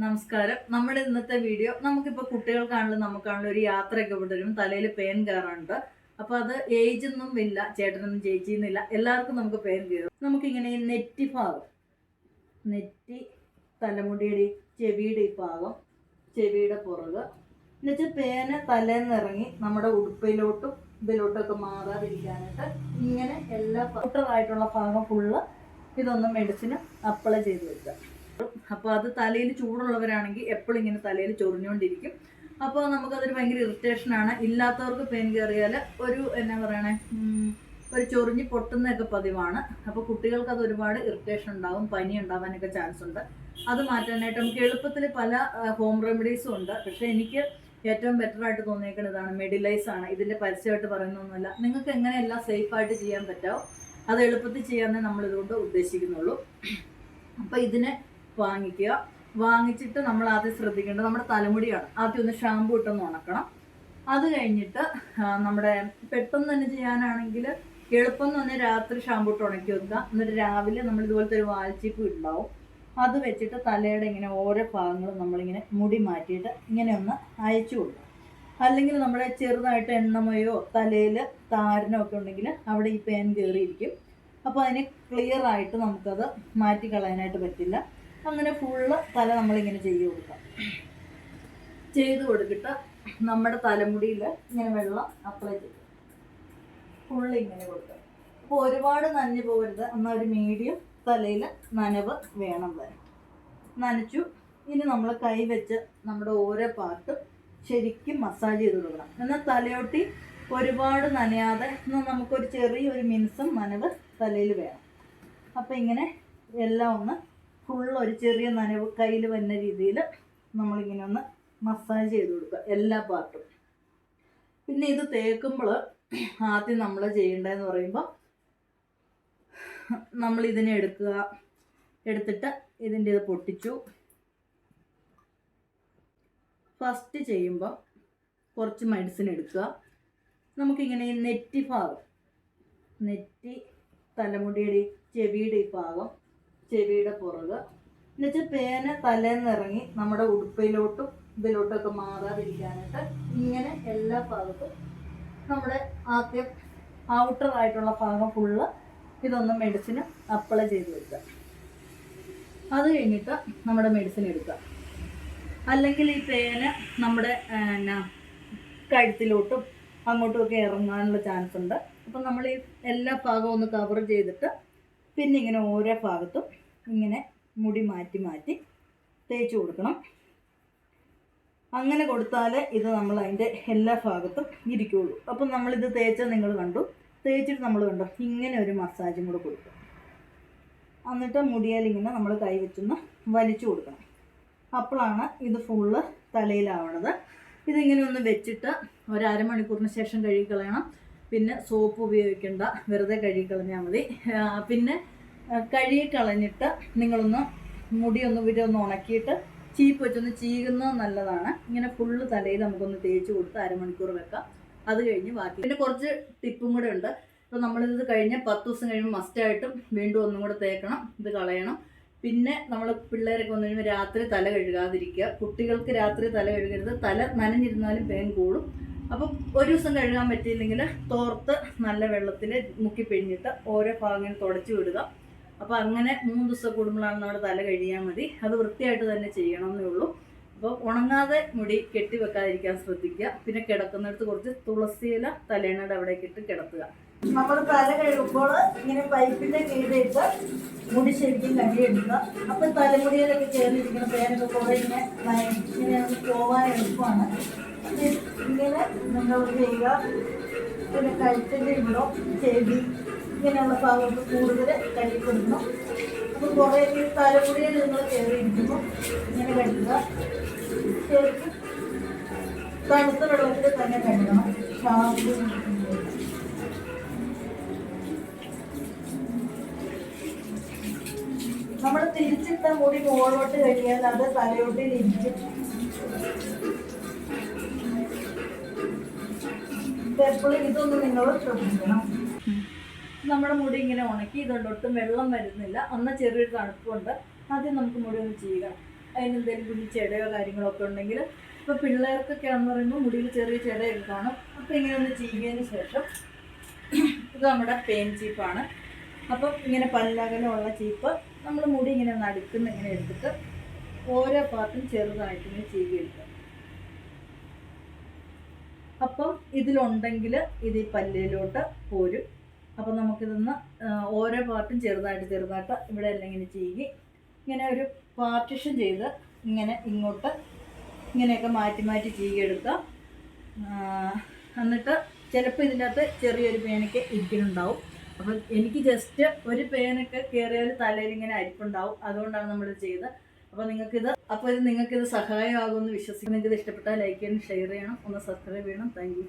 നമസ്കാരം. നമ്മുടെ ഇന്നത്തെ വീഡിയോ നമുക്കിപ്പോൾ കുട്ടികൾക്കാണെങ്കിലും നമുക്കാണെങ്കിലും ഒരു യാത്രയൊക്കെ വിടരും, തലയിൽ പേൻ കയറാറുണ്ട്. അപ്പോൾ അത് ഏജ് ഒന്നും ഇല്ല, ചേട്ടനൊന്നും ചേച്ചിന്നില്ല, എല്ലാവർക്കും നമുക്ക് പേൻ കയറും. നമുക്കിങ്ങനെ ഈ നെറ്റി ഭാഗം, നെറ്റി, തലമുടിയുടെ ഈ ചെവിയുടെ ഈ ഭാഗം, ചെവിയുടെ പുറക് എന്നുവെച്ചാൽ പേന് തലേന്ന് ഇറങ്ങി നമ്മുടെ ഉടുപ്പിലോട്ടും ഇതിലോട്ടൊക്കെ മാറാതിരിക്കാനായിട്ട് ഇങ്ങനെ എല്ലാ ഔട്ടറായിട്ടുള്ള ഭാഗം ഫുള്ള് ഇതൊന്നും മെഡിസിന് അപ്ലൈ ചെയ്ത് വെക്കുക. അപ്പോൾ അത് തലയിൽ ചൂടുള്ളവരാണെങ്കിൽ എപ്പോഴും ഇങ്ങനെ തലയിൽ ചൊറിഞ്ഞുകൊണ്ടിരിക്കും. അപ്പോൾ നമുക്കതൊരു ഭയങ്കര ഇറിറ്റേഷനാണ്. ഇല്ലാത്തവർക്ക് പെയിൻ കയറിയാൽ ഒരു എന്നാ പറയണേ, ഒരു ചൊറിഞ്ഞ് പൊട്ടുന്നതൊക്കെ പതിവാണ്. അപ്പോൾ കുട്ടികൾക്ക് അത് ഒരുപാട് ഇറിറ്റേഷൻ ഉണ്ടാവും, പനി ഉണ്ടാവാനൊക്കെ ചാൻസ് ഉണ്ട്. അത് മാറ്റാനായിട്ട് നമുക്ക് എളുപ്പത്തിൽ പല ഹോം റെമഡീസും ഉണ്ട്. പക്ഷേ എനിക്ക് ഏറ്റവും ബെറ്ററായിട്ട് തോന്നിയേക്കുന്നത് ഇതാണ്, മെഡിലൈസ് ആണ്. ഇതിൻ്റെ പരസ്യമായിട്ട് പറയുന്നൊന്നുമല്ല, നിങ്ങൾക്ക് എങ്ങനെയെല്ലാം സേഫായിട്ട് ചെയ്യാൻ പറ്റാമോ അത് എളുപ്പത്തിൽ ചെയ്യാമെന്നേ നമ്മളിതുകൊണ്ട് ഉദ്ദേശിക്കുന്നുള്ളൂ. അപ്പോൾ ഇതിനെ വാങ്ങിക്കുക. വാങ്ങിച്ചിട്ട് നമ്മൾ ആദ്യം ശ്രദ്ധിക്കേണ്ടത് നമ്മുടെ തലമുടിയാണ്. ആദ്യം ഒന്ന് ഷാമ്പു ഇട്ടൊന്ന് ഉണക്കണം. അത് കഴിഞ്ഞിട്ട് നമ്മുടെ പെട്ടെന്ന് തന്നെ ചെയ്യാനാണെങ്കിൽ എളുപ്പം തന്നെ രാത്രി ഷാമ്പു ഇട്ട് ഉണക്കി വെക്കുക. എന്നിട്ട് രാവിലെ നമ്മൾ ഇതുപോലത്തെ ഒരു വാൽച്ചീപ്പ് ഉണ്ടാവും, അത് വെച്ചിട്ട് തലയുടെ ഇങ്ങനെ ഓരോ ഭാഗങ്ങളും നമ്മളിങ്ങനെ മുടി മാറ്റിയിട്ട് ഇങ്ങനെ ഒന്ന് അയച്ചു കൊടുക്കുക. അല്ലെങ്കിൽ നമ്മുടെ ചെറുതായിട്ട് എണ്ണമയോ തലയിൽ താരനോ ഒക്കെ ഉണ്ടെങ്കിൽ അവിടെ ഈ പേൻ കയറിയിരിക്കും. അപ്പോൾ അതിന് ക്ലിയർ ആയിട്ട് നമുക്കത് മാറ്റി കളയാനായിട്ട് പറ്റില്ല. അങ്ങനെ ഫുള്ള് തല നമ്മളിങ്ങനെ ചെയ്ത് കൊടുത്തിട്ട് നമ്മുടെ തലമുടിയിൽ ഇങ്ങനെ വെള്ളം അപ്ലൈ ചെയ്യും, ഫുള്ള് ഇങ്ങനെ കൊടുക്കുക. അപ്പോൾ ഒരുപാട് നനഞ്ഞു പോകരുത്, എന്നാൽ ഒരു മീഡിയം തലയിൽ നനവ് വേണം വരെ. നനച്ചു. ഇനി നമ്മൾ കൈ വെച്ച് നമ്മുടെ ഓരോ പാർട്ടും ശരിക്കും മസാജ് ചെയ്ത് കൊടുക്കണം. എന്നാൽ തലയോട്ടി ഒരുപാട് നനയാതെ നമുക്കൊരു ചെറിയൊരു മിനുസം നനവ് തലയിൽ വേണം. അപ്പോൾ ഇങ്ങനെ എല്ലാം ഒന്ന് ഫുള്ള് ഒരു ചെറിയ നനവ് കയ്യിൽ വരുന്ന രീതിയിൽ നമ്മളിങ്ങനെ ഒന്ന് മസാജ് ചെയ്ത് കൊടുക്കുക എല്ലാ പാർട്ടും. പിന്നെ ഇത് തേക്കുമ്പോൾ ആദ്യം നമ്മൾ ചെയ്യേണ്ടതെന്ന് പറയുമ്പോൾ നമ്മളിതിനെ എടുത്തിട്ട് ഇതിൻ്റെ ഇത് പൊട്ടിച്ചു. ഫസ്റ്റ് ചെയ്യുമ്പോൾ കുറച്ച് മെഡിസിൻ എടുക്കുക. നമുക്കിങ്ങനെ ഈ നെറ്റി ഭാഗം, നെറ്റി, തലമുടിയുടെ ചെവിയുടെ ഈ ഭാഗം, ചെവിയുടെ പുറക് എന്നുവെച്ചാൽ പേന തലേന്ന് ഇറങ്ങി നമ്മുടെ ഉടുപ്പിലോട്ടും ഇതിലോട്ടൊക്കെ മാറാതിരിക്കാനായിട്ട് ഇങ്ങനെ എല്ലാ ഭാഗത്തും നമ്മുടെ ആദ്യം ഔട്ടറായിട്ടുള്ള ഭാഗം ഫുള്ള് ഇതൊന്ന് മെഡിസിന് അപ്ലൈ ചെയ്ത് വെക്കുക. അത് കഴിഞ്ഞിട്ട് നമ്മുടെ മെഡിസിൻ എടുക്കുക. അല്ലെങ്കിൽ ഈ പേന നമ്മുടെ കഴുത്തിലോട്ടും അങ്ങോട്ടുമൊക്കെ ഇറങ്ങാനുള്ള ചാൻസ് ഉണ്ട്. അപ്പം നമ്മൾ ഈ എല്ലാ ഭാഗവും ഒന്ന് കവർ ചെയ്തിട്ട് പിന്നെ ഇങ്ങനെ ഓരോ ഭാഗത്തും ഇങ്ങനെ മുടി മാറ്റി തേച്ച് കൊടുക്കണം. അങ്ങനെ കൊടുത്താൽ ഇത് നമ്മൾ അതിൻ്റെ എല്ലാ ഭാഗത്തും ഇരിക്കുകയുള്ളൂ. അപ്പം നമ്മളിത് തേച്ചാൽ നിങ്ങൾ കണ്ടു, തേച്ചിട്ട് നമ്മൾ കണ്ടോ ഇങ്ങനെ ഒരു മസാജും കൂടെ കൊടുക്കും. എന്നിട്ട് മുടിയാലിങ്ങനെ നമ്മൾ കൈ വെച്ചൊന്ന് വലിച്ചു കൊടുക്കണം. അപ്പോഴാണ് ഇത് ഫുള്ള് തലയിലാവണത്. ഇതിങ്ങനെ ഒന്ന് വെച്ചിട്ട് ഒരു അരമണിക്കൂറിന് ശേഷം കഴുകിക്കളയണം. പിന്നെ സോപ്പ് ഉപയോഗിക്കേണ്ട, വെറുതെ കഴുകിക്കളഞ്ഞാൽ മതി. പിന്നെ കഴുകിക്കളഞ്ഞിട്ട് നിങ്ങളൊന്ന് മുടിയൊന്ന് ഇവരൊന്ന് ഉണക്കിയിട്ട് ചീപ്പ് വെച്ചൊന്ന് ചീകുന്നത് നല്ലതാണ്. ഇങ്ങനെ ഫുള്ള് തലയിൽ നമുക്കൊന്ന് തേച്ച് കൊടുത്ത് അരമണിക്കൂർ വെക്കാം. അത് കഴിഞ്ഞ് ബാക്കി പിന്നെ കുറച്ച് ടിപ്പും കൂടെ ഉണ്ട്. അപ്പോൾ നമ്മളിത് കഴിഞ്ഞ് 10 ദിവസം കഴിയുമ്പോൾ മസ്റ്റായിട്ടും വീണ്ടും ഒന്നും കൂടെ തേക്കണം, ഇത് കളയണം. പിന്നെ നമ്മൾ പിള്ളേരൊക്കെ വന്നു കഴിയുമ്പോൾ രാത്രി തല കഴുകാതിരിക്കുക. കുട്ടികൾക്ക് രാത്രി തല കഴുകരുത്, തല നനഞ്ഞിരുന്നാലും പേൻ കൂടും. അപ്പം ഒരു ദിവസം കഴുകാൻ പറ്റിയില്ലെങ്കിൽ തോർത്ത് നല്ല വെള്ളത്തിൽ മുക്കി പിഴിഞ്ഞിട്ട് ഓരോ ഭാഗങ്ങൾ തുടച്ച് വിടുക. അപ്പോൾ അങ്ങനെ 3 ദിവസം കൂടുമ്പോഴാണ് നമ്മുടെ തല കഴിയാൻ മതി. അത് വൃത്തിയായിട്ട് തന്നെ ചെയ്യണമെന്നേ ഉള്ളൂ. അപ്പോൾ ഉണങ്ങാതെ മുടി കെട്ടി വെക്കാതിരിക്കാൻ ശ്രദ്ധിക്കുക. പിന്നെ കിടക്കുന്നിടത്ത് കുറച്ച് തുളസിയില തലേണയുടെ അവിടേക്ക് ഇട്ട് കിടത്തുക. നമ്മൾ തല കഴുകുമ്പോൾ ഇങ്ങനെ പൈപ്പിൻ്റെ കീഴിലിട്ട് മുടി ശരിക്കും കഴുകിയെടുക്കുക. അപ്പം തലമുടിയിലൊക്കെ ചേർന്നിരിക്കുന്ന പേരൊക്കെ കുറേ ഇങ്ങനെ പോകാൻ എളുപ്പമാണ്. ഇങ്ങനെ നിങ്ങൾ ചെയ്യുക. പിന്നെ കഴുത്തിൻ്റെ ഇവിടോ ചെവി ഇങ്ങനെയുള്ള ഭാഗത്ത് കൂടുതൽ കഴുകി കൊടുക്കണം. അപ്പോൾ കുറേ തലമുടിയിൽ നിങ്ങൾ കയറിയിരിക്കുമ്പോൾ ഇങ്ങനെ കഴുകുക. ശരിക്കും തണുത്ത വെള്ളത്തിൽ തന്നെ കഴുകണം. ഷാമ്പു നമ്മൾ തിരിച്ചിട്ട മുടി മുകളിലോട്ട് കഴിയാൽ അത് തലയോട്ടിൽ ഇരിക്കും. എപ്പോഴും ഇതൊന്നും നിങ്ങൾ ശ്രദ്ധിക്കണം. നമ്മുടെ മുടി ഇങ്ങനെ ഉണക്കി ഇതുകൊണ്ട് ഒട്ടും വെള്ളം വരുന്നില്ല, എന്നാൽ ചെറിയൊരു തണുപ്പുണ്ട്. ആദ്യം നമുക്ക് മുടി ഒന്ന് ചെയ്യുക. അതിനെന്തെങ്കിലും കുഞ്ഞി ചെടയോ കാര്യങ്ങളോ ഒക്കെ ഉണ്ടെങ്കിൽ ഇപ്പോൾ പിള്ളേർക്കൊക്കെ ആണെന്ന് പറയുമ്പോൾ മുടിയിൽ ചെറിയ ചെടയൊക്കെ കാണും. അപ്പോൾ ഇങ്ങനെ ഒന്ന് ചെയ്യുന്നതിന് ശേഷം ഇത് നമ്മുടെ പേൻ ചീപ്പാണ്. അപ്പം ഇങ്ങനെ പല്ലകലമുള്ള ചീപ്പ് നമ്മൾ മുടി ഇങ്ങനെ നടുക്കുന്ന ഇങ്ങനെ എടുത്തിട്ട് ഓരോ പാർട്ടും ചെറുതായിട്ട് ഇങ്ങനെ ചെയ്യുക. അപ്പം ഇതിലുണ്ടെങ്കിൽ ഇത് ഈ പല്ലിലോട്ട് പോരും. അപ്പം നമുക്കിതൊന്ന് ഓരോ പാർട്ടും ചെറുതായിട്ട് ഇവിടെ എല്ലാം ഇങ്ങനെ ചെയ്യുക. ഇങ്ങനെ ഒരു പാർട്ടിഷൻ ചെയ്ത് ഇങ്ങനെ ഇങ്ങോട്ട് ഇങ്ങനെയൊക്കെ മാറ്റി ചെയ്യുകയെടുക്കാം. എന്നിട്ട് ചിലപ്പോൾ ഇതിൻ്റെ അകത്ത് ചെറിയൊരു പേനൊക്കെ ഇരിക്കുന്നുണ്ടാവും. അപ്പം എനിക്ക് ജസ്റ്റ് ഒരു പേനൊക്കെ കയറിയാൽ തലയിൽ ഇങ്ങനെ അരിപ്പുണ്ടാവും. അതുകൊണ്ടാണ് നമ്മളിത് ചെയ്തത്. അപ്പോൾ ഇത് നിങ്ങൾക്കിത് സഹായമാകുമെന്ന് വിശ്വസിക്കുന്നു. നിങ്ങൾക്ക് ഇത് ഇഷ്ടപ്പെട്ടാൽ ലൈക്ക് ചെയ്യണം, ഷെയർ ചെയ്യണം, ഒന്ന് സബ്സ്ക്രൈബ് ചെയ്യണം. Thank you.